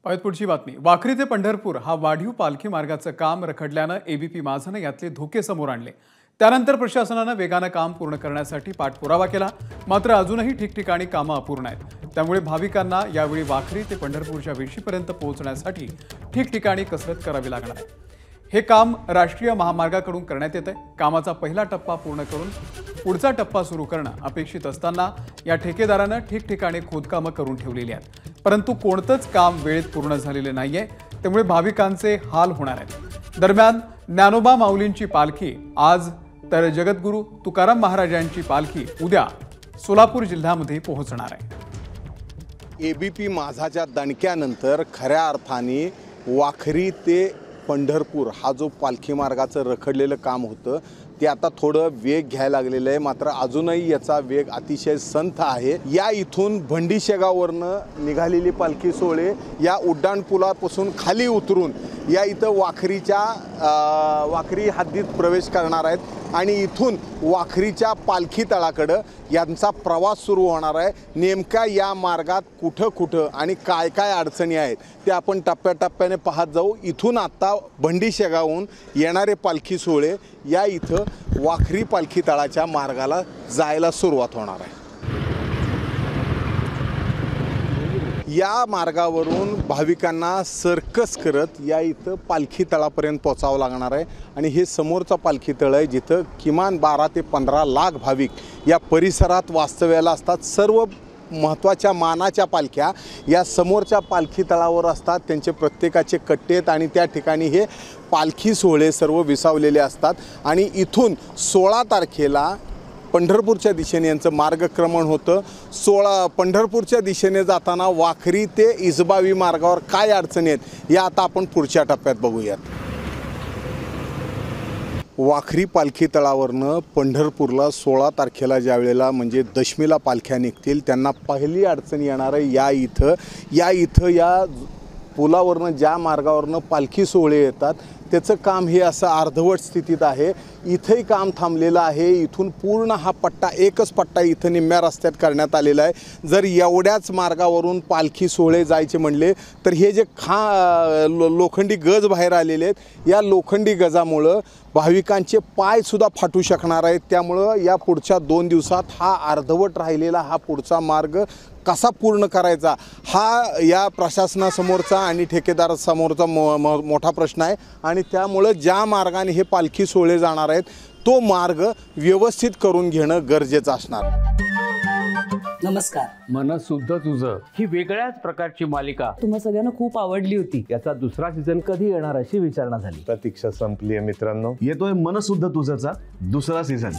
पाहत पुढची बातमी। वाखरी ते पंढरपूर हा वाढीव पालखी मार्गाचं काम रखडल्यानं एबीपी माझानं यातले धोके समोर आणले। त्यानंतर प्रशासनानं वेगानं काम पूर्ण करण्यासाठी पाठपुरावा केला, मात्र अजूनही ठिकठिकाणी कामं अपूर्ण आहेत। त्यामुळे भाविकांना यावेळी वाखरी ते पंढरपूरच्या वेशीपर्यंत पोहोचण्यासाठी ठिकठिकाणी कसरत करावी लागणार आहे। हे काम राष्ट्रीय महामार्गाकडून करण्यात येत आहे। कामाचा पहिला टप्पा पूर्ण करून पुढचा टप्पा सुरू करणं अपेक्षित असताना या ठेकेदारानं ठिकठिकाणी खोदकामं करून ठेवलेली आहेत, परंतु कोणतंच काम वेळेत पूर्ण झालेलं नाहीये, त्यामुळे भाविकांचे हाल होणार आहेत। दरम्यान ज्ञानोबा माऊलींची पालखी आज तर जगद्गुरू तुकाराम महाराजांची पालखी उद्या सोलापूर जिल्ह्यामध्ये पोहोचणार आहे। एबीपी माझाच्या दणक्यानंतर खऱ्या अर्थाने वाखरी ते पंढरपूर हा जो पालखी मार्गाचं रखडलेलं काम होतं ते आता थोडं वेग घ्यायला लागलेलं आहे, मात्र अजूनही याचा वेग अतिशय संथ आहे। या इथून भंडीशेगाववरनं निघालेली पालखी सोहळे या उड्डाणपुलापासून खाली उतरून या इथं वाखरी हद्दीत प्रवेश करणार आहेत आणि इथून वाखरीच्या पालखी तळाकडं यांचा प्रवास सुरू होणार आहे। नेमका या मार्गात कुठं कुठं आणि काय काय अडचणी आहेत ते आपण टप्प्याटप्प्याने पाहत जाऊ। इथून आता भंडीशेगावहून येणारे पालखी सोहळे या इथं वाखरी पालखी तळाच्या मार्गाला जायला सुरुवात होणार आहे। या मार्गावरून भाविकांना सर्कस करत या इथं पालखी तळापर्यंत पोहोचावं लागणार आहे आणि हे समोरचा पालखी तळ आहे जिथं किमान 12 ते 15 लाख भाविक या परिसरात वास्तव्याला असतात। सर्व महत्त्वाच्या मानाच्या पालख्या या समोरच्या पालखी तळावर असतात, त्यांचे प्रत्येकाचे कट्टे आहेत आणि त्या ठिकाणी हे पालखी सोहळे सर्व विसावलेले असतात आणि इथून 16 तारखेला पंढरपूरच्या दिशेने यांचं मार्गक्रमण होतं। पंढरपूरच्या दिशेने जाताना वाखरी ते इसबावी मार्गावर काय अडचणी आहेत या आता आपण पुढच्या टप्प्यात बघूयात। वाखरी पालखी तळावरनं पंढरपूरला 16 तारखेला ज्या वेळेला म्हणजे दशमीला पालख्या निघतील त्यांना पहिली अडचण येणार आहे या इथं या पुलावरनं ज्या मार्गावरनं पालखी सोहळे येतात त्याचं काम हे असं अर्धवट स्थितीत आहे। इथंही काम थांबलेलं आहे। इथून पूर्ण हा पट्टा एकच पट्टा इथं निम्म्या रस्त्यात करण्यात आलेला आहे। जर एवढ्याच मार्गावरून पालखी सोहळे जायचे म्हणले तर हे जे लोखंडी गज बाहेर आलेले आहेत या लोखंडी गजामुळं भाविकांचे पायसुद्धा फाटू शकणार आहेत। त्यामुळं या पुढच्या 2 दिवसात हा अर्धवट राहिलेला हा पुढचा मार्ग कसा पूर्ण करायचा हा या प्रशासनासमोरचा आणि ठेकेदारासमोरचा मोठा प्रश्न आहे आणि त्यामुळं ज्या मार्गाने हे पालखी सोहळे जाणार आहेत तो मार्ग व्यवस्थित करून घेणं गरजेचं असणार। नमस्कार। मनसुद्धा तुझं ही वेगळ्याच प्रकारची मालिका तुम्हा सगळ्यांना खूप आवडली होती। याचा दुसरा सीझन कधी येणार अशी विचारणा झाली। प्रतीक्षा संपली आहे मित्रांनो। येतोय मनसुद्धा तुझंचा दुसरा सीझन।